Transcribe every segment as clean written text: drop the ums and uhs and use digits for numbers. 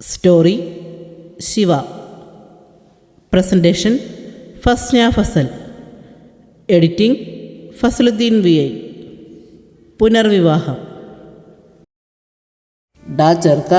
Story Shiva. Presentation Fasna Fasal. Editing Fasaluddin VI. പുനർവിവാഹം. ഡാ ചെറുക്ക,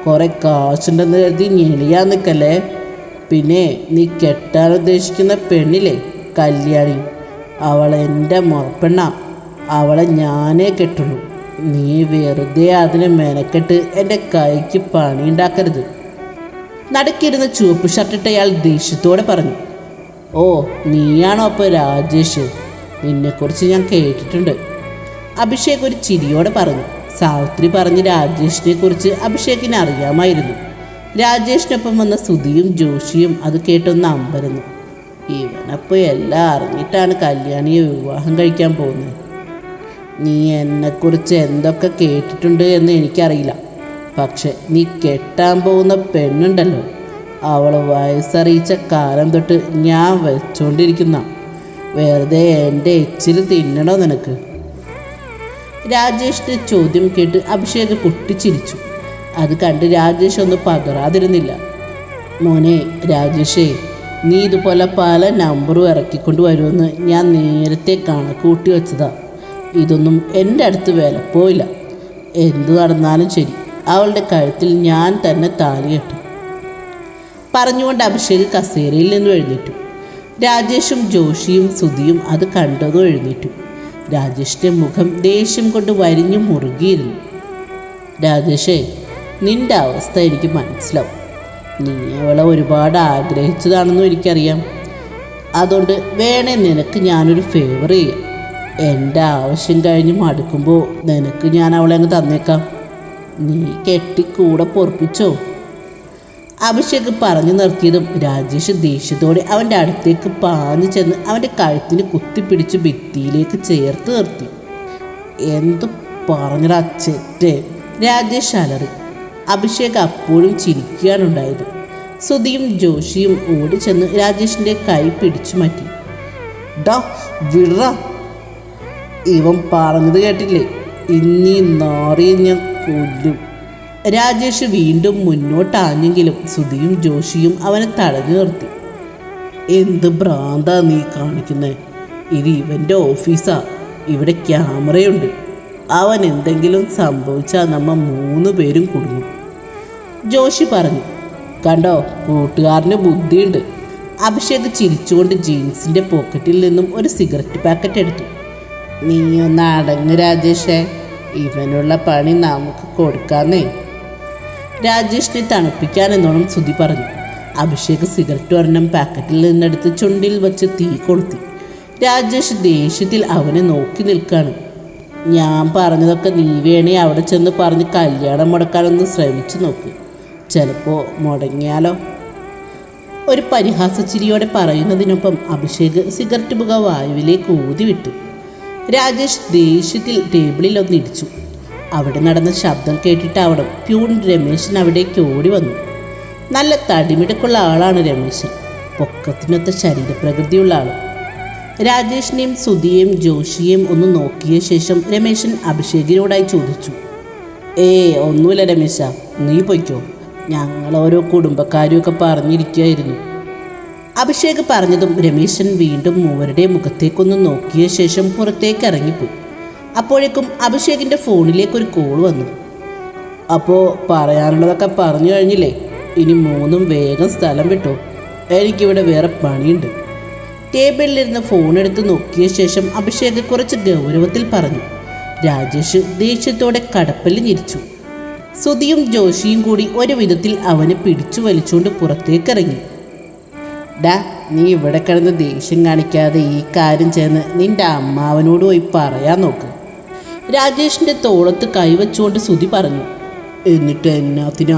കുറെ കാശുണ്ടെന്ന് കരുതി ഞെളിയാൻ നിൽക്കല്ലേ. പിന്നെ നീ കെട്ടാൻ ഉദ്ദേശിക്കുന്ന പെണ്ണില്ലേ, കല്യാണി, അവളെൻ്റെ മുറപ്പെണ്ണ. അവളെ ഞാനേ കെട്ടുള്ളൂ. നീ വെറുതെ അതിന് മെനക്കെട്ട് എൻ്റെ കൈക്ക് പണിയുണ്ടാക്കരുത്. നടക്കിരുന്ന് ചുവപ്പ് ഷർട്ടിട്ടയാൾ ദേഷ്യത്തോടെ പറഞ്ഞു. ഓ, നീയാണോ അപ്പോൾ രാജേഷ്? നിന്നെക്കുറിച്ച് ഞാൻ കേട്ടിട്ടുണ്ട്. അഭിഷേക് ഒരു ചിരിയോടെ പറഞ്ഞു. സാവിത്രി പറഞ്ഞ് രാജേഷിനെ കുറിച്ച് അഭിഷേകിന് അറിയാമായിരുന്നു. രാജേഷിനൊപ്പം വന്ന സുധിയും ജോഷിയും അത് കേട്ടൊന്ന് അമ്പരന്നു. ഇവനപ്പോൾ എല്ലാം അറിഞ്ഞിട്ടാണ് കല്യാണിയെ വിവാഹം കഴിക്കാൻ പോകുന്നത്. നീ എന്നെക്കുറിച്ച് എന്തൊക്കെ കേട്ടിട്ടുണ്ട് എന്ന് എനിക്കറിയില്ല. പക്ഷെ നീ കെട്ടാൻ പോകുന്ന പെണ്ണുണ്ടല്ലോ, അവൾ വയസ്സറിയിച്ച കാലം തൊട്ട് ഞാൻ വെച്ചുകൊണ്ടിരിക്കുന്ന. വെറുതെ എൻ്റെ എച്ചിൽ തിന്നണോ നിനക്ക്? രാജേഷിൻ്റെ ചോദ്യം കേട്ട് അഭിഷേക് പൊട്ടിച്ചിരിച്ചു. അത് കണ്ട് രാജേഷ് ഒന്നും പകരാതിരുന്നില്ല. മോനെ രാജേഷേ, നീ ഇതുപോലെ പല നമ്പറും ഇറക്കിക്കൊണ്ട് വരുമെന്ന് ഞാൻ നേരത്തെ കണക്കൂട്ടി വെച്ചതാ. ഇതൊന്നും എൻ്റെ അടുത്ത് വിലപ്പോയില്ല. എന്തു നടന്നാലും ശരി, അവളുടെ കഴുത്തിൽ ഞാൻ തന്നെ താലി കെട്ടും. പറഞ്ഞുകൊണ്ട് അഭിഷേക് കസേരയിൽ നിന്നും എഴുന്നേറ്റു. രാജേഷും ജോഷിയും സുധിയും അത് കണ്ടതും എഴുന്നേറ്റു. രാജേഷിൻ്റെ മുഖം ദേഷ്യം കൊണ്ട് വരിഞ്ഞു മുറുകിയിരുന്നു. രാജേഷേ, നിൻ്റെ അവസ്ഥ എനിക്ക് മനസ്സിലാവും. നീ അവളെ ഒരുപാട് ആഗ്രഹിച്ചതാണെന്നും എനിക്കറിയാം. അതുകൊണ്ട് വേണേ നിനക്ക് ഞാനൊരു ഫേവർ ചെയ്യാം. എൻ്റെ ആവശ്യം കഴിഞ്ഞ് മടുക്കുമ്പോൾ നിനക്ക് ഞാൻ അവളെ അങ്ങ് തന്നേക്കാം. നീ കെട്ടിക്കൂടെ പൊറപ്പിച്ചോ? അഭിഷേക് പറഞ്ഞു നിർത്തിയതും രാജേഷ് ദേഷ്യത്തോടെ അവൻ്റെ അടുത്തേക്ക് പാഞ്ഞു ചെന്ന് അവൻ്റെ കഴുത്തിന് കുത്തിപ്പിടിച്ച് ഭിത്തിയിലേക്ക് ചേർത്ത് നിർത്തി. എന്തു പറഞ്ഞടാ ചെറ്റേ, രാജേഷ് അലറി. അഭിഷേക് അപ്പോഴും ചിരിക്കാനുണ്ടായത്. സുധിയും ജോഷിയും ഓടി ചെന്ന് രാജേഷിൻ്റെ കൈ പിടിച്ചു മാറ്റി. ഡാ വിട, ഇവൻ പറഞ്ഞത് കേട്ടില്ലേ? ഇന്നീ നാറിയെ ഞാൻ കൊല്ലും. രാജേഷ് വീണ്ടും മുന്നോട്ടാഞ്ഞെങ്കിലും സുധിയും ജോഷിയും അവനെ തടഞ്ഞു നിർത്തി. എന്ത് ഭ്രാന്താ നീ കാണിക്കുന്നേ? ഇത് ഇവൻ്റെ ഓഫീസാ, ഇവിടെ ക്യാമറയുണ്ട്. അവൻ എന്തെങ്കിലും സംഭവിച്ചാൽ നമ്മൾ 3 പേരും കുടുങ്ങും. ജോഷി പറഞ്ഞു. കണ്ടോ, കൂട്ടുകാരന് ബുദ്ധിയുണ്ട്. അഭിഷേക് ചിരിച്ചുകൊണ്ട് ജീൻസിൻ്റെ പോക്കറ്റിൽ നിന്നും ഒരു സിഗരറ്റ് പാക്കറ്റ് എടുത്തു. നീ ഒന്ന് അടങ്ങ് രാജേഷേ, ഇവനുള്ള പണി നമുക്ക് കൊടുക്കാന്നേ. രാജേഷിനെ തണുപ്പിക്കാനെന്നോണം സുധി പറഞ്ഞു. അഭിഷേക് സിഗരറ്റ് ഒരെണ്ണം പാക്കറ്റിൽ നിന്നെടുത്ത് ചുണ്ടിൽ വച്ച് തീ കൊളുത്തി. രാജേഷ് ദേഷ്യത്തിൽ അവനെ നോക്കി നിൽക്കാണ്. ഞാൻ പറഞ്ഞതൊക്കെ നീ വേണേ അവിടെ ചെന്ന് പറഞ്ഞ് കല്യാണം മുടക്കാനൊന്ന് ശ്രമിച്ചു നോക്ക്. ചിലപ്പോൾ മുടങ്ങിയാലോ? ഒരു പരിഹാസച്ചിരിയോടെ പറയുന്നതിനൊപ്പം അഭിഷേക് സിഗരറ്റ് പുക വായുവിലേക്ക് ഊതിവിട്ടു. രാജേഷ് ദേഷ്യത്തിൽ ടേബിളിൽ ഒന്നിടിച്ചു. അവിടെ നടന്ന ശബ്ദം കേട്ടിട്ടാവണം പ്യൂൺ രമേശൻ അവിടേക്ക് ഓടി വന്നു. നല്ല തടിമിടുക്കുള്ള ആളാണ് രമേശൻ, പൊക്കത്തിനൊത്ത ശരീരപ്രകൃതിയുള്ള ആൾ. രാജേഷിനെയും സുധിയെയും ജോഷിയെയും ഒന്ന് നോക്കിയ ശേഷം രമേശൻ അഭിഷേകിനോടായി ചോദിച്ചു. ഒന്നുമില്ല രമേശ, നീ പൊയ്ക്കോ, ഞങ്ങളോരോ കുടുംബക്കാരുമൊക്കെ പറഞ്ഞിരിക്കുകയായിരുന്നു. അഭിഷേക് പറഞ്ഞതും രമേശൻ വീണ്ടും മൂവരുടെ മുഖത്തേക്കൊന്ന് നോക്കിയ ശേഷം പുറത്തേക്ക് ഇറങ്ങിപ്പോയി. അപ്പോഴേക്കും അഭിഷേകിൻ്റെ ഫോണിലേക്കൊരു കോൾ വന്നു. അപ്പോൾ പറയാനുള്ളതൊക്കെ പറഞ്ഞു കഴിഞ്ഞില്ലേ? ഇനി 3 വേഗം സ്ഥലം വിട്ടോ, എനിക്കിവിടെ വേറെ പണിയുണ്ട്. ടേബിളിലിരുന്ന് ഫോണെടുത്ത് നോക്കിയ ശേഷം അഭിഷേക് കുറച്ച് ഗൗരവത്തിൽ പറഞ്ഞു. രാജേഷ് ദേഷ്യത്തോടെ കടപ്പല്ല് ഞെരിച്ചു. സുധിയും ജോഷിയും കൂടി ഒരു വിധത്തിൽ അവനെ പിടിച്ചു വലിച്ചുകൊണ്ട് പുറത്തേക്കിറങ്ങി. ഡാ, നീ ഇവിടെ കിടന്ന് ദേഷ്യം കാണിക്കാതെ ഈ കാര്യം ചെന്ന് നിൻ്റെ അമ്മാവനോട് പോയി പറയാൻ നോക്ക്. രാജേഷിൻ്റെ തോളത്ത് കൈവച്ചുകൊണ്ട് സുധി പറഞ്ഞു. എന്നിട്ട് എന്നാത്തിനാ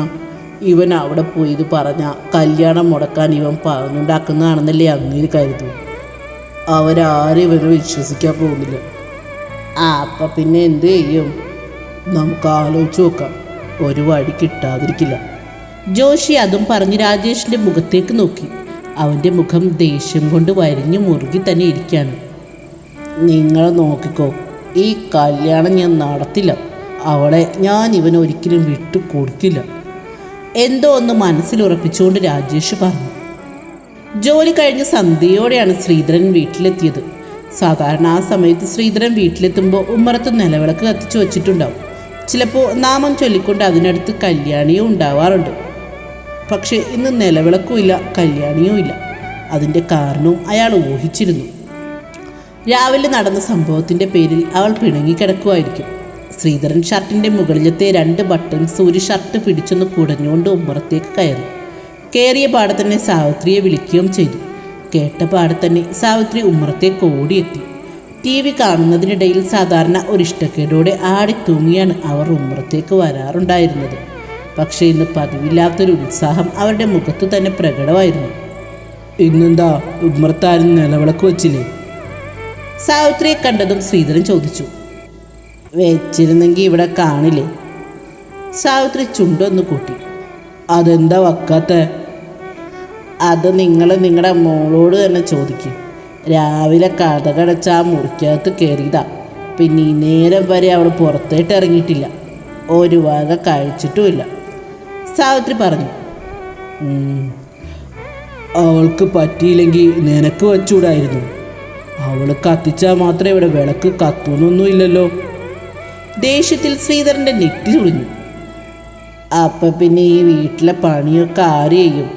ഇവൻ അവിടെ പോയി ഇത് പറഞ്ഞാൽ കല്യാണം മുടക്കാൻ ഇവൻ പറഞ്ഞുണ്ടാക്കുന്നതാണെന്നല്ലേ അങ്ങേര് കരുതൂ. അവരാരും ഇവനെ വിശ്വസിക്കാൻ പോകുന്നില്ല. അപ്പം പിന്നെ എന്ത് ചെയ്യും? നമുക്ക് ആലോചിച്ച് നോക്കാം, ഒരു വഴി കിട്ടാതിരിക്കില്ല. ജോഷി അതും പറഞ്ഞ് രാജേഷിൻ്റെ മുഖത്തേക്ക് നോക്കി. അവൻ്റെ മുഖം ദേഷ്യം കൊണ്ട് വരിഞ്ഞു മുറുകി തന്നെ ഇരിക്കുകയാണ്. നിങ്ങൾ നോക്കിക്കോ, ഈ കല്യാണം ഞാൻ നടത്തില്ല. അവളെ ഞാൻ ഇവനൊരിക്കലും വിട്ടു കൊടുക്കില്ല. എന്തോ ഒന്ന് മനസ്സിലുറപ്പിച്ചുകൊണ്ട് രാജേഷ് പറഞ്ഞു. ജോലി കഴിഞ്ഞ് സന്ധ്യയോടെയാണ് ശ്രീധരൻ വീട്ടിലെത്തിയത്. സാധാരണ ആ സമയത്ത് ശ്രീധരൻ വീട്ടിലെത്തുമ്പോൾ ഉമ്മറത്ത് നിലവിളക്ക് കത്തിച്ചു വച്ചിട്ടുണ്ടാവും. ചിലപ്പോൾ നാമം ചൊല്ലിക്കൊണ്ട് അതിനടുത്ത് കല്യാണിയും ഉണ്ടാവാറുണ്ട്. പക്ഷേ ഇന്ന് നിലവിളക്കുമില്ല, കല്യാണിയും ഇല്ല. അതിൻ്റെ കാരണവും അയാൾ ഊഹിച്ചിരുന്നു. രാവിലെ നടന്ന സംഭവത്തിൻ്റെ പേരിൽ അവൾ പിണങ്ങിക്കിടക്കുമായിരിക്കും. ശ്രീധരൻ ഷർട്ടിൻ്റെ മുകളിലത്തെ 2 ബട്ടൺസ് ഒരു ഷർട്ട് പിടിച്ചൊന്ന് കുടഞ്ഞുകൊണ്ട് ഉമ്മറത്തേക്ക് കയറി. കയറിയ പാടെ തന്നെ സാവിത്രിയെ വിളിക്കുകയും ചെയ്തു. കേട്ട പാടെ തന്നെ സാവിത്രി ഉമ്മറത്തേക്ക് ഓടിയെത്തി. TV കാണുന്നതിനിടയിൽ സാധാരണ ഒരിഷ്ടക്കേടോടെ ആടിത്തൂങ്ങിയാണ് അവർ ഉമ്മറത്തേക്ക് വരാറുണ്ടായിരുന്നത്. പക്ഷേ ഇന്ന് പതിവില്ലാത്തൊരു ഉത്സാഹം അവരുടെ മുഖത്തു തന്നെ പ്രകടമായിരുന്നു. ഇന്നെന്താ ഉമ്മറത്താരും നിലവിളക്ക് വച്ചില്ലേ? സാവിത്രിയെ കണ്ടതും ശ്രീധരൻ ചോദിച്ചു. വെച്ചിരുന്നെങ്കിൽ ഇവിടെ കാണില്ലേ? സാവിത്രി ചുണ്ടൊന്ന് കൂട്ടി. അതെന്താ വക്കാത്ത? അത് നിങ്ങൾ നിങ്ങളുടെ മോളോട് തന്നെ ചോദിക്കും. രാവിലെ കടകടച്ച ആ മുറിക്കകത്ത് കയറിയതാ. പിന്നെ ഈ നേരം വരെ അവൾ പുറത്തേട്ട് ഇറങ്ങിയിട്ടില്ല. ഒരു വക കഴിച്ചിട്ടുമില്ല, സാവിത്രി പറഞ്ഞു. അവൾക്ക് പറ്റിയില്ലെങ്കിൽ നിനക്ക് വച്ചൂടായിരുന്നു. അവൾ കത്തിച്ചാൽ മാത്രമേ ഇവിടെ വിളക്ക് കത്തുന്നൊന്നുമില്ലല്ലോ. ദേഷ്യത്തിൽ ശ്രീധരൻ്റെ നെറ്റി ചുളിഞ്ഞു. അപ്പം പിന്നെ ഈ വീട്ടിലെ പണിയൊക്കെ ആര് ചെയ്യും?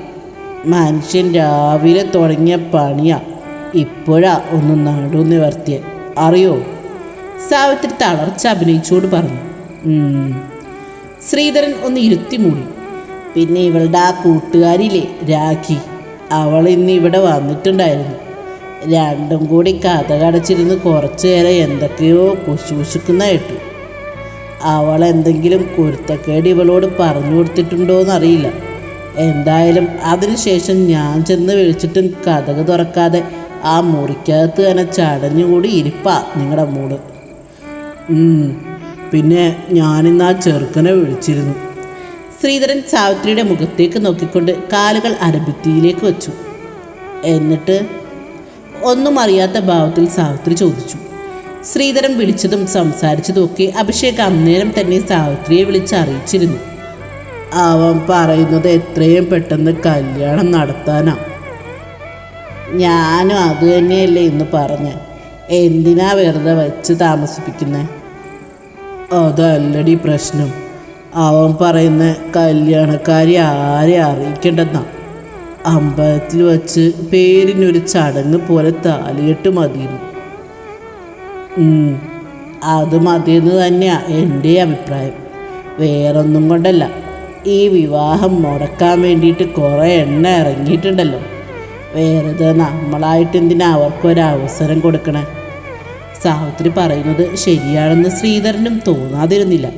മനുഷ്യൻ രാവിലെ തുടങ്ങിയ പണിയാ ഇപ്പോഴാ ഒന്ന് നടു നിവർത്തിയ, അറിയോ? സാവിത്രി തളർച്ച അഭിനയിച്ചുകൊണ്ട് പറഞ്ഞു. ശ്രീധരൻ ഒന്ന് ഇരുത്തി മൂടി. പിന്നെ ഇവളുടെ ആ കൂട്ടുകാരില്ലേ രാഖി, അവൾ ഇന്ന് ഇവിടെ വന്നിട്ടുണ്ടായിരുന്നു. രണ്ടും കൂടി കഥ കടച്ചിരുന്ന് കുറച്ചു നേരം എന്തൊക്കെയോ കുശുകുശുക്കുന്ന കേട്ടു. അവൾ എന്തെങ്കിലും കുരുത്തക്കേട് ഇവളോട് പറഞ്ഞു കൊടുത്തിട്ടുണ്ടോയെന്നറിയില്ല. എന്തായാലും അതിനുശേഷം ഞാൻ ചെന്ന് വിളിച്ചിട്ടും കഥക് തുറക്കാതെ ആ മുറിക്കകത്ത് തന്നെ ചടഞ്ഞുകൂടി ഇരിപ്പാ നിങ്ങളുടെ മോള്. പിന്നെ ഞാനിന്ന് ആ ചെറുക്കനെ വിളിച്ചിരുന്നു. ശ്രീധരൻ സാവിത്രിയുടെ മുഖത്തേക്ക് നോക്കിക്കൊണ്ട് കാലുകൾ അരഭിത്തിയിലേക്ക് വെച്ചു. എന്നിട്ട് ഒന്നും അറിയാത്ത ഭാവത്തിൽ സാവിത്രി ചോദിച്ചു. ശ്രീധരൻ വിളിച്ചതും സംസാരിച്ചതും ഒക്കെ അഭിഷേക് അന്നേരം തന്നെ സാവിത്രിയെ വിളിച്ച് അറിയിച്ചിരുന്നു. അവൻ പറയുന്നത് എത്രയും പെട്ടെന്ന് കല്യാണം നടത്താനാ. ഞാനും അത് തന്നെയല്ലേ ഇന്ന് പറഞ്ഞ്. എന്തിനാ വെറുതെ വെച്ച് താമസിപ്പിക്കുന്നത്? അതല്ലടി പ്രശ്നം. അവൻ പറയുന്ന കല്യാണക്കാരി ആരെ അറിയിക്കേണ്ടെന്നാ. അമ്പലത്തിൽ വച്ച് പേരിനൊരു ചടങ്ങ് പോലെ താലികെട്ട് മതിയെന്ന്. അത് മതിയെന്ന് തന്നെയാണ് എൻ്റെ അഭിപ്രായം. വേറൊന്നും കൊണ്ടല്ല. ഈ വിവാഹം മുടക്കാൻ വേണ്ടിയിട്ട് കുറേ എണ്ണ ഇറങ്ങിയിട്ടുണ്ടല്ലോ. വേറെ നമ്മളായിട്ട് എന്തിനാ അവർക്കൊരവസരം കൊടുക്കണേ? സാവിത്രി പറയുന്നത് ശരിയാണെന്ന് ശ്രീധരനും തോന്നാതിരുന്നില്ല.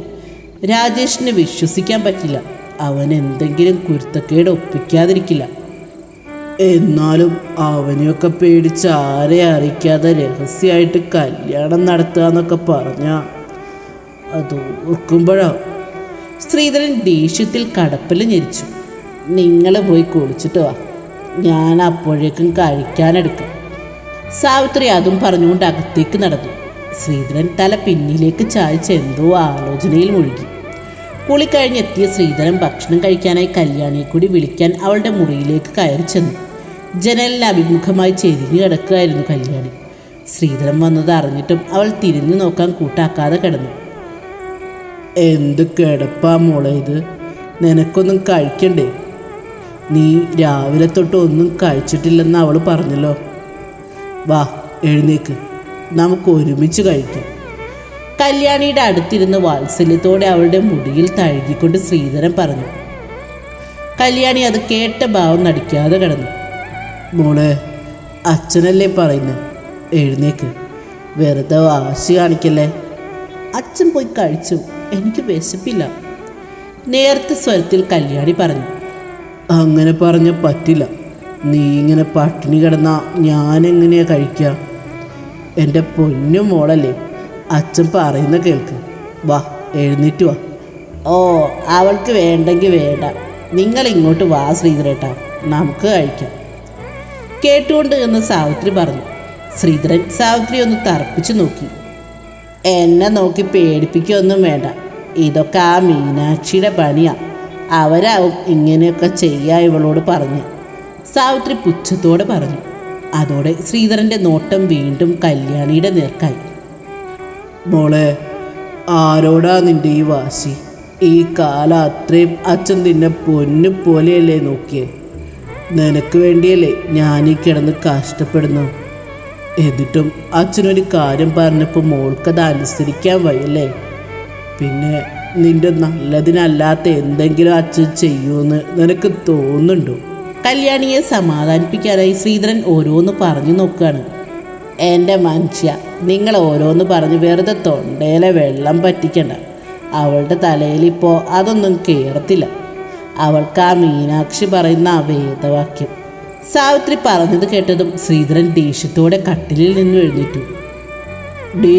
രാജേഷിനെ വിശ്വസിക്കാൻ പറ്റില്ല. അവൻ എന്തെങ്കിലും കുരുത്തക്കേട് ഒപ്പിക്കാതിരിക്കില്ല. എന്നാലും അവനെയൊക്കെ പേടിച്ച് ആരെ അറിയിക്കാതെ രഹസ്യമായിട്ട് കല്യാണം നടത്തുക എന്നൊക്കെ പറഞ്ഞാൽ അത് ഓർക്കുമ്പോഴാ. ശ്രീധരൻ ദേഷ്യത്തിൽ കടപ്പൽ ഞെരിച്ചു. നിങ്ങൾ പോയി കുളിച്ചിട്ട് വാ, ഞാൻ അപ്പോഴേക്കും കഴിക്കാനെടുക്കാം. സാവിത്രി അതും പറഞ്ഞുകൊണ്ട് അകത്തേക്ക് നടന്നു. ശ്രീധരൻ തല പിന്നിലേക്ക് ചായച്ച് എന്തോ ആലോചനയിൽ മുഴുകി. കുളി കഴിഞ്ഞെത്തിയ ശ്രീധരൻ ഭക്ഷണം കഴിക്കാനായി കല്യാണിയെ കൂടി വിളിക്കാൻ അവളുടെ മുറിയിലേക്ക് കയറി ചെന്നു. ജനലിന് അഭിമുഖമായി ചെരിഞ്ഞു കിടക്കുകയായിരുന്നു കല്യാണി. ശ്രീധരൻ വന്നത് അറിഞ്ഞിട്ടും അവൾ തിരിഞ്ഞു നോക്കാൻ കൂട്ടാക്കാതെ കിടന്നു. എന്ത് കിടപ്പാ മോളെ ഇത്? നിനക്കൊന്നും കഴിക്കണ്ടേ? നീ രാവിലെ തൊട്ട് ഒന്നും കഴിച്ചിട്ടില്ലെന്ന് അവൾ പറഞ്ഞല്ലോ. വാ എഴുന്നേക്ക്, നമുക്ക് ഒരുമിച്ച് കഴിക്കാം. കല്യാണിയുടെ അടുത്തിരുന്ന് വാത്സല്യത്തോടെ അവളുടെ മുടിയിൽ തഴുകിക്കൊണ്ട് ശ്രീധരൻ പറഞ്ഞു. കല്യാണി അത് കേട്ട ഭാവം നടിക്കാതെ കിടന്നു. മോളെ, അച്ഛനല്ലേ പറയുന്നത്, എഴുന്നേക്ക്, വെറുതെ വാശി കാണിക്കല്ലേ. അച്ഛൻ പോയി കഴിച്ചു, എനിക്ക് വിശപ്പില്ല. നേരത്തെ സ്വരത്തിൽ കല്യാണി പറഞ്ഞു. അങ്ങനെ പറഞ്ഞ പറ്റില്ല. നീ ഇങ്ങനെ പട്ടിണി കിടന്നാൽ ഞാനെങ്ങനെയാ കഴിക്കുക? എൻ്റെ പൊന്നു മോളല്ലേ, അച്ഛൻ പറയുന്ന കേൾക്ക്. വാ എഴുന്നേറ്റ് വാ. ഓ, അവൾക്ക് വേണ്ടെങ്കിൽ വേണ്ട. നിങ്ങൾ ഇങ്ങോട്ട് വാ ശ്രീധരേട്ടാ, നമുക്ക് കഴിക്കാം. കേട്ടുകൊണ്ട് എന്ന് സാവിത്രി പറഞ്ഞു. ശ്രീധരൻ സാവിത്രി ഒന്ന് തറപ്പിച്ചു നോക്കി. എന്നെ നോക്കി പേടിപ്പിക്കൊന്നും വേണ്ട. ഇതൊക്കെ ആ മീനാക്ഷിയുടെ പണിയാ. അവരാവും ഇങ്ങനെയൊക്കെ ചെയ്യാ ഇവളോട് പറഞ്ഞു. സാവിത്രി പുച്ഛത്തോടെ പറഞ്ഞു. അതോടെ ശ്രീധരൻ്റെ നോട്ടം വീണ്ടും കല്യാണിയുടെ നേർക്കായി. മോളെ, ആരോടാ നിൻ്റെ ഈ വാശി? ഈ കാലം അത്രയും അച്ഛൻ നിന്നെ പൊന്നു പോലെയല്ലേ നോക്കിയേ? നിനക്ക് വേണ്ടിയല്ലേ ഞാനീ കിടന്ന് കഷ്ടപ്പെടുന്നു. എന്നിട്ടും അച്ഛനൊരു കാര്യം പറഞ്ഞപ്പോൾ മോൾക്കത് അനുസരിക്കാൻ വയ്യല്ലേ? പിന്നെ നിൻ്റെ നല്ലതിനല്ലാത്ത എന്തെങ്കിലും അച്ഛൻ ചെയ്യുമെന്ന് നിനക്ക് തോന്നുന്നുണ്ടോ? കല്യാണിയെ സമാധാനിപ്പിക്കാനായി ശ്രീധരൻ ഓരോന്ന് പറഞ്ഞു നോക്കുകയാണ്. എൻ്റെ മനുഷ്യ, നിങ്ങൾ ഓരോന്ന് പറഞ്ഞ് വെറുതെ തൊണ്ടയിലെ വെള്ളം പറ്റിക്കണ്ട. അവളുടെ തലയിലിപ്പോൾ അതൊന്നും കയറത്തില്ല. അവൾക്ക് ആ മീനാക്ഷി പറയുന്ന ആ വേദവാക്യം. സാവിത്രി പറഞ്ഞത് കേട്ടതും ശ്രീധരൻ ദേഷ്യത്തോടെ കട്ടിലിൽ നിന്നും എഴുന്നേറ്റു. ഡീ,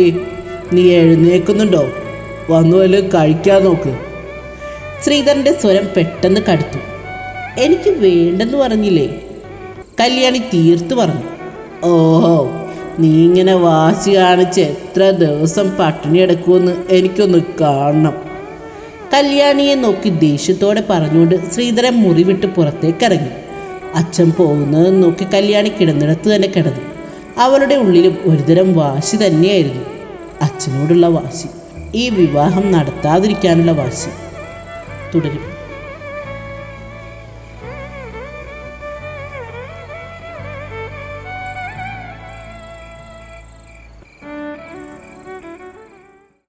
നീ എഴുന്നേക്കുന്നുണ്ടോ? വന്നു വല്ലതും കഴിക്കാൻ നോക്ക്. ശ്രീധരൻ്റെ സ്വരം പെട്ടെന്ന് കടുത്തു. എനിക്ക് വേണ്ടെന്ന് പറഞ്ഞില്ലേ? കല്യാണി തീർത്തു പറഞ്ഞു. ഓഹോ, നീ ഇങ്ങനെ വാശി കാണിച്ച് എത്ര ദിവസം പട്ടിണി എടുക്കുമെന്ന് എനിക്കൊന്ന് കാണണം. കല്യാണിയെ നോക്കി ദേഷ്യത്തോടെ പറഞ്ഞുകൊണ്ട് ശ്രീധരൻ മുറി വിട്ട് പുറത്തേക്കിറങ്ങി. അച്ഛൻ പോകുന്നത് നോക്കി കല്യാണി കിടന്നിടത്ത് തന്നെ കിടന്നു. അവളുടെ ഉള്ളിലും ഒരുതരം വാശി തന്നെയായിരുന്നു. അച്ഛനോടുള്ള വാശി, ഈ വിവാഹം നടത്താതിരിക്കാനുള്ള വാശി. തുടരും.